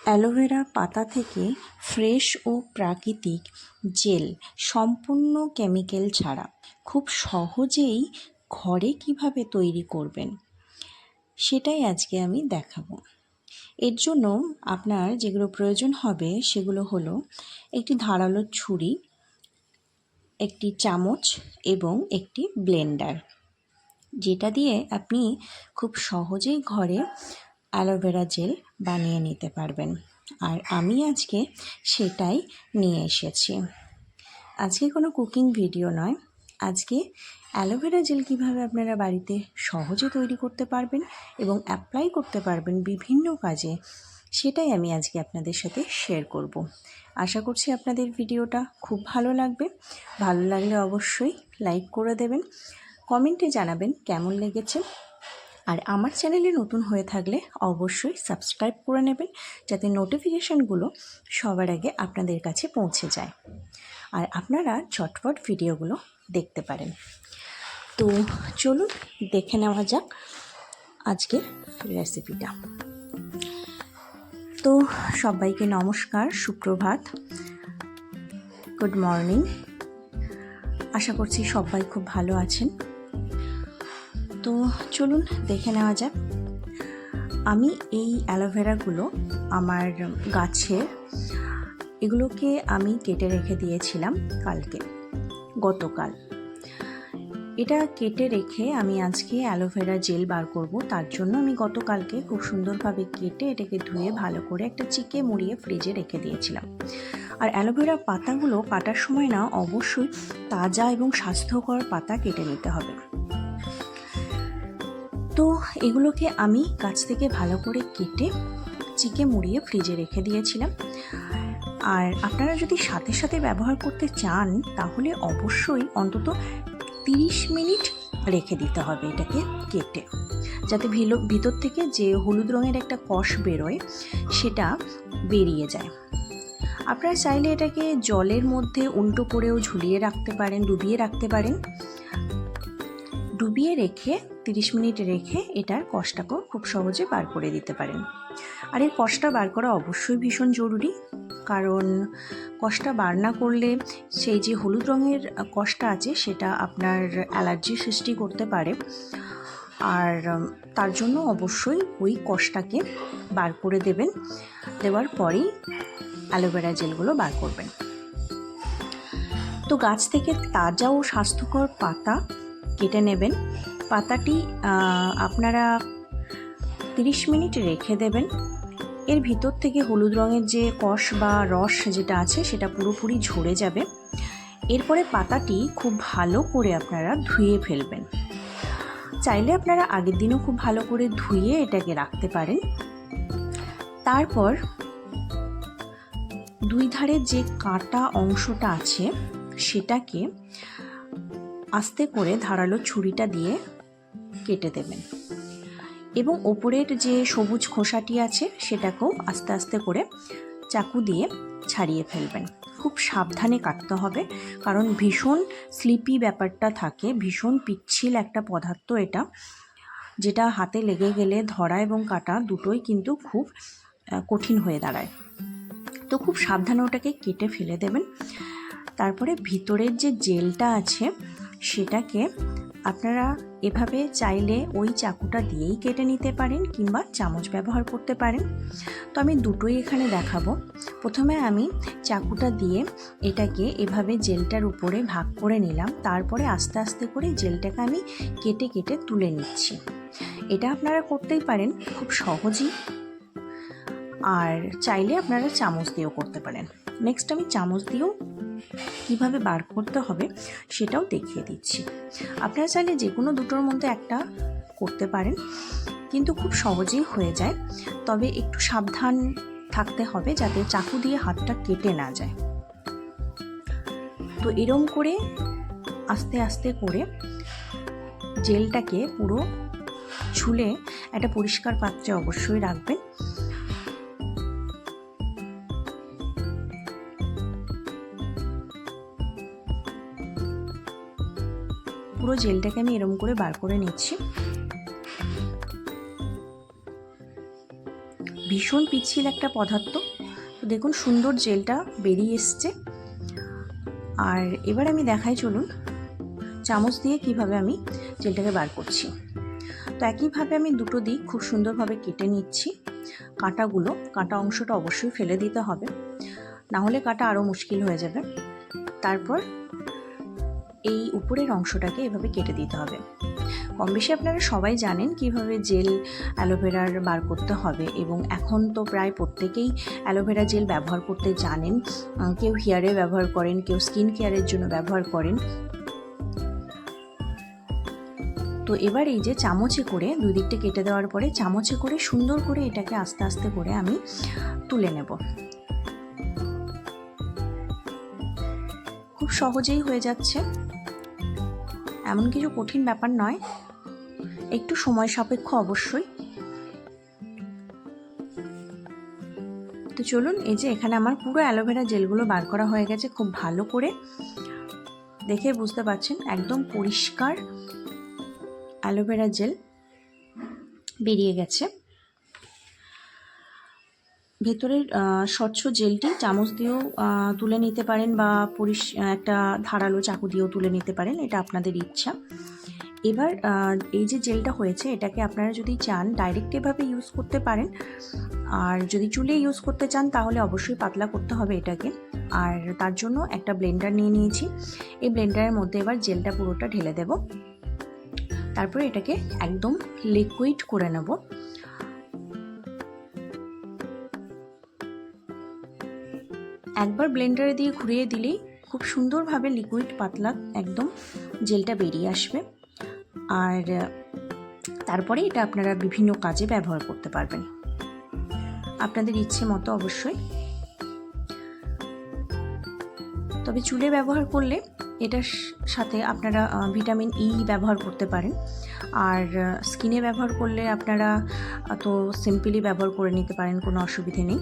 Aloe vera পাতা থেকে fresh ও প্রাকৃতিক জেল সম্পূর্ণ কেমিক্যাল ছাড়া খুব সহজেই ঘরে কিভাবে তৈরি করবেন সেটাই আজকে আমি দেখাবো। এর জন্য আপনার যেগুলো প্রয়োজন হবে সেগুলো হলো একটি ধারালো ছুরি, একটি চামচ এবং একটি ব্লেন্ডার, যেটা দিয়ে আপনি খুব সহজেই ঘরে অ্যালোভেরা জেল বানিয়ে নিতে পারবেন। আর আমি আজকে সেটাই নিয়ে এসেছি। আজকে কোনো কুকিং ভিডিও নয়, আজকে অ্যালোভেরা জেল কীভাবে আপনারা বাড়িতে সহজে তৈরি করতে পারবেন এবং অ্যাপ্লাই করতে পারবেন বিভিন্ন কাজে, সেটাই আমি আজকে আপনাদের সাথে শেয়ার করব। আশা করছি আপনাদের ভিডিওটা খুব ভালো লাগবে। ভালো লাগলে অবশ্যই লাইক করে দেবেন, কমেন্টে জানাবেন কেমন লেগেছে। আর আমার চ্যানেলে নতুন হয়ে থাকলে অবশ্যই সাবস্ক্রাইব করে নেবেন, যাতে নোটিফিকেশানগুলো সবার আগে আপনাদের কাছে পৌঁছে যায় আর আপনারা ঝটপট ভিডিওগুলো দেখতে পারেন। তো চলুন দেখে নেওয়া যাক আজকের রেসিপিটা। তো সবাইকে নমস্কার, সুপ্রভাত, গুড মর্নিং। আশা করছি সবাই খুব ভালো আছেন। তো চলুন দেখে নেওয়া যাক। আমি এই অ্যালোভেরাগুলো আমার গাছের, এগুলোকে আমি কেটে রেখে দিয়েছিলাম গতকাল। এটা কেটে রেখে আমি আজকে অ্যালোভেরা জেল বার করব। তার জন্য আমি গতকালকে খুব সুন্দরভাবে কেটে এটাকে ধুয়ে ভালো করে একটা চিকে মুড়িয়ে ফ্রিজে রেখে দিয়েছিলাম। আর অ্যালোভেরা পাতাগুলো কাটার সময় না অবশ্যই তাজা এবং স্বাস্থ্যকর পাতা কেটে নিতে হবে। তো এগুলোকে আমি গাছ থেকে ভালো করে কেটে চিকে মুড়িয়ে ফ্রিজে রেখে দিয়েছিলাম। আর আপনারা যদি সাথে সাথে ব্যবহার করতে চান তাহলে অবশ্যই অন্তত 30 মিনিট রেখে দিতে হবে এটাকে কেটে, যাতে ভিতর থেকে যে হলুদ রঙের একটা কষ বেরোয় সেটা বেরিয়ে যায়। আপনারা চাইলে এটাকে জলের মধ্যে উল্টো করেও ঝুলিয়ে রাখতে পারেন, ডুবিয়ে রাখতে পারেন। ডুবিয়ে রেখে 30 মিনিট রেখে এটার কষটাকেও খুব সহজে বার করে দিতে পারেন। আর এই কষটা বার করা অবশ্যই ভীষণ জরুরি, কারণ কষটা বার না করলে সেই যে হলুদ রঙের কষটা আছে সেটা আপনার অ্যালার্জি সৃষ্টি করতে পারে। আর তার জন্য অবশ্যই ওই কষটাকে বার করে দেবেন, দেওয়ার পরেই অ্যালোভেরা জেলগুলো বার করবেন। তো গাছ থেকে তাজা ও স্বাস্থ্যকর পাতা কেটে নেবেন। পাতাটি আপনারা 30 মিনিট রেখে দেবেন। এর ভিতর থেকে হলুদ রঙের যে কষ বা রস যেটা আছে সেটা পুরোপুরি ঝরে যাবে। এরপরে পাতাটি খুব ভালো করে আপনারা ধুয়ে ফেলবেন। চাইলে আপনারা আগের দিনও খুব ভালো করে ধুয়ে এটাকে রাখতে পারেন। তারপর দুই ধারে যে কাটা অংশটা আছে সেটাকে আস্তে করে ধারালো ছুরিটা দিয়ে কেটে দেবেন এবং ওপরের যে সবুজ খোসাটি আছে সেটাকেও আস্তে আস্তে করে চাকু দিয়ে ছাড়িয়ে ফেলবেন। খুব সাবধানে কাটতে হবে, কারণ ভীষণ স্লিপি ব্যাপারটা থাকে, ভীষণ পিচ্ছিল একটা পদার্থ এটা, যেটা হাতে লেগে গেলে ধরা এবং কাটা দুটোই কিন্তু খুব কঠিন হয়ে দাঁড়ায়। তো খুব সাবধানে ওটাকে কেটে ফেলে দেবেন। তারপরে ভিতরের যে জেলটা আছে সেটাকে আপনারা এভাবে চাইলে ওই চাকুটা দিয়েই কেটে নিতে পারেন কিংবা চামচ ব্যবহার করতে পারেন। তো আমি দুটোই এখানে দেখাবো। প্রথমে আমি চাকুটা দিয়ে এটাকে এভাবে জেলটার উপরে ভাগ করে নিলাম, তারপরে আস্তে আস্তে করে জেলটাকে আমি কেটে কেটে তুলে নিচ্ছি। এটা আপনারা করতেই পারেন খুব সহজেই, আর চাইলে আপনারা চামচ দিয়েও করতে পারেন। নেক্সট আমি চামচ দিয়েও কীভাবে বার করতে হবে সেটাও দেখিয়ে দিচ্ছি। আপনারা চাইলে যে কোনো দুটোর মধ্যে একটা করতে পারেন, কিন্তু খুব সহজেই হয়ে যায়। তবে একটু সাবধান থাকতে হবে যাতে চাকু দিয়ে হাতটা কেটে না যায়। তো এরম করে আস্তে আস্তে করে জেলটাকে পুরো ছুলে একটা পরিষ্কার পাত্রে অবশ্যই রাখবেন। পুরো জেলটাকে আমি এরম করে বার করে নিচ্ছি। ভীষণ পিচ্ছিল একটা পদার্থ। তো দেখুন সুন্দর জেলটা বেরিয়ে এসছে। আর এবার আমি দেখাই, চলুন চামচ দিয়ে কিভাবে আমি জেলটাকে বার করছি। তো একইভাবে আমি দুটো দিক খুব সুন্দরভাবে কেটে নিচ্ছি। কাটা অংশটা অবশ্যই ফেলে দিতে হবে, না হলে কাটা আরও মুশকিল হয়ে যাবে। তারপর এই উপরের অংশটাকে এভাবে কেটে দিতে হবে। কম বেশি আপনারা সবাই জানেন কিভাবে জেল অ্যালোভেরার বার করতে হবে, এবং এখন তো প্রায় প্রত্যেকেই অ্যালোভেরা জেল ব্যবহার করতে জানেন। কেউ হেয়ারে ব্যবহার করেন, কেউ স্কিন কেয়ারের জন্য ব্যবহার করেন। তো এবার এই যে চামচে করে দুই দিকটা কেটে দেওয়ার পরে চামচে করে সুন্দর করে এটাকে আস্তে আস্তে করে আমি তুলে নেব। খুব সহজেই হয়ে যাচ্ছে, এমন কিছু কঠিন ব্যাপার নয়, একটু সময় সাপেক্ষ অবশ্যই। তো চলুন, এই যে এখানে আমার পুরো অ্যালোভেরা জেলগুলো বার করা হয়ে গেছে। খুব ভালো করে দেখে বুঝতে পারছেন একদম পরিষ্কার অ্যালোভেরা জেল বেরিয়ে গেছে। ভেতরের স্বচ্ছ জেলটি চামচ দিয়েও তুলে নিতে পারেন, বা একটা ধারালো চাকু দিয়েও তুলে নিতে পারেন, এটা আপনাদের ইচ্ছা। এবার এই যে জেলটা হয়েছে, এটাকে আপনারা যদি চান ডাইরেক্ট এভাবে ইউজ করতে পারেন, আর যদি চুলে ইউজ করতে চান তাহলে অবশ্যই পাতলা করতে হবে এটাকে। আর তার জন্য একটা ব্লেন্ডার নিয়ে নিয়েছি। এই ব্লেন্ডারের মধ্যে এবার জেলটা পুরোটা ঢেলে দেব। তারপরে এটাকে একদম লিকুইড করে নেব। একবার ব্লেন্ডারে দিয়ে ঘুরিয়ে দিলেই খুব সুন্দরভাবে লিকুইড পাতলা একদম জেলটা বেরিয়ে আসবে। আর তারপরে এটা আপনারা বিভিন্ন কাজে ব্যবহার করতে পারবেন, আপনাদের ইচ্ছে মতো অবশ্যই। তবে চুলে ব্যবহার করলে এটার সাথে আপনারা ভিটামিন ই ব্যবহার করতে পারেন, আর স্কিনে ব্যবহার করলে আপনারা তো সিম্পলি ব্যবহার করে নিতে পারেন, কোনো অসুবিধে নেই।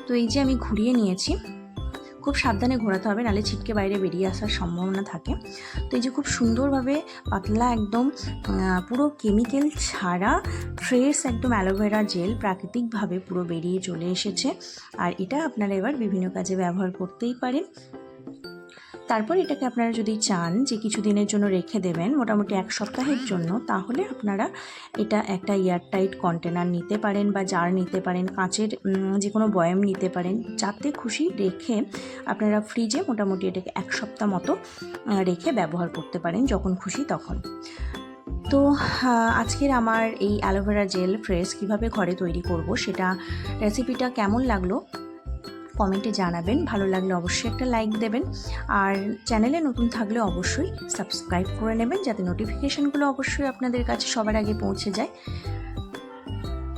তো এই যে আমি ঘুরিয়ে নিয়েছি, খুব সাবধানে ঘোরাতে হবে, নাহলে ছিটকে বাইরে বেরিয়ে আসার সম্ভাবনা থাকে। তো এই যে খুব সুন্দরভাবে পাতলা একদম পুরো কেমিক্যাল ছাড়া ফ্রেশ একদম অ্যালোভেরা জেল প্রাকৃতিকভাবে পুরো বেরিয়ে চলে এসেছে। আর এটা আপনারা এবার বিভিন্ন কাজে ব্যবহার করতেই পারেন। তারপর এটাকে আপনারা যদি চান যে কিছু দিনের জন্য রেখে দেবেন, মোটামুটি 1 সপ্তাহের জন্য, তাহলে আপনারা এটা একটা এয়ারটাইট কন্টেনার নিতে পারেন, বা জার নিতে পারেন, কাঁচের যে কোনো বয়াম নিতে পারেন, যাতে খুশি রেখে আপনারা ফ্রিজে মোটামুটি এটাকে 1 সপ্তাহ মতো রেখে ব্যবহার করতে পারেন, যখন খুশি তখন। তো আজকের আমার এই অ্যালোভেরা জেল ফ্রেশ কীভাবে ঘরে তৈরি করব, সেটা রেসিপিটা কেমন লাগলো কমেন্টে জানাবেন। ভালো লাগলে অবশ্যই একটা লাইক দেবেন, আর চ্যানেলে নতুন থাকলে অবশ্যই সাবস্ক্রাইব করে নেবেন, যাতে নোটিফিকেশানগুলো অবশ্যই আপনাদের কাছে সবার আগে পৌঁছে যায়।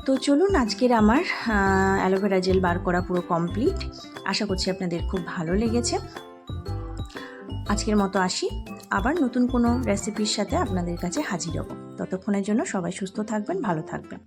তো চলুন, আজকের আমার অ্যালোভেরা জেল বার করা পুরো কমপ্লিট। আশা করছি আপনাদের খুব ভালো লেগেছে। আজকের মতো আসি, আবার নতুন কোনো রেসিপির সাথে আপনাদের কাছে হাজির হব। ততক্ষণের জন্য সবাই সুস্থ থাকবেন, ভালো থাকবেন।